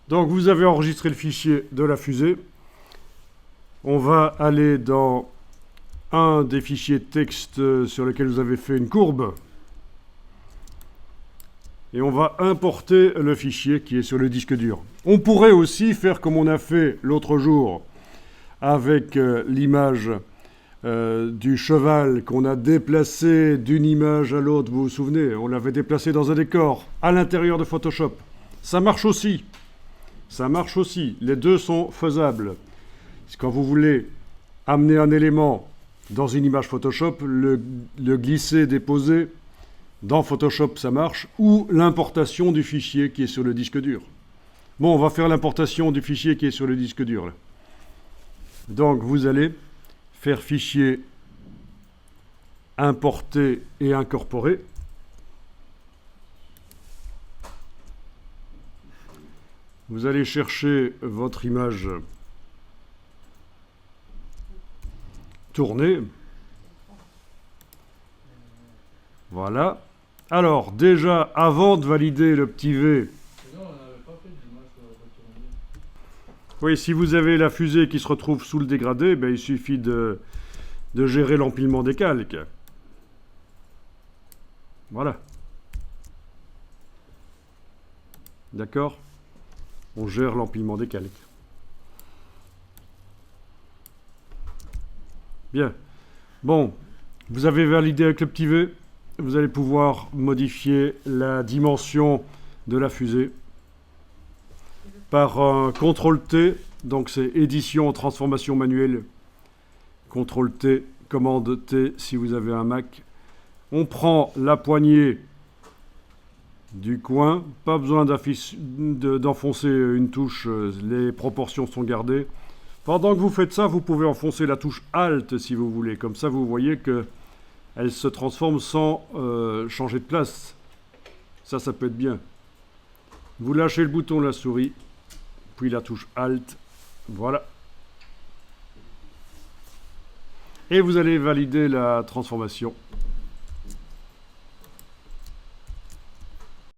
Donc vous avez enregistré le fichier de la fusée. On va aller dans un des fichiers texte sur lequel vous avez fait une courbe. Et on va importer le fichier qui est sur le disque dur. On pourrait aussi faire comme on a fait l'autre jour avec l'image du cheval qu'on a déplacé d'une image à l'autre, vous vous souvenez, on l'avait déplacé dans un décor à l'intérieur de Photoshop. Ça marche aussi. Ça marche aussi. Les deux sont faisables. Quand vous voulez amener un élément dans une image Photoshop, le glisser, déposer, dans Photoshop ça marche, ou l'importation du fichier qui est sur le disque dur. Bon, on va faire l'importation du fichier qui est sur le disque dur, là. Donc vous allez faire fichier, importer et incorporer. Vous allez chercher votre image tournée. Voilà. Alors, déjà, avant de valider le petit V, oui, si vous avez la fusée qui se retrouve sous le dégradé, ben, il suffit de gérer l'empilement des calques. Voilà. D'accord? On gère l'empilement des calques. Bien. Bon, vous avez validé avec le petit V. Vous allez pouvoir modifier la dimension de la fusée par un CTRL-T, donc c'est édition, transformation manuelle, CTRL-T, commande T si vous avez un Mac. On prend la poignée du coin, pas besoin d'enfoncer une touche, les proportions sont gardées. Pendant que vous faites ça, vous pouvez enfoncer la touche Alt si vous voulez, comme ça vous voyez qu'elle se transforme sans changer de place. Ça peut être bien. Vous lâchez le bouton de la souris, puis la touche Alt, voilà. Et vous allez valider la transformation.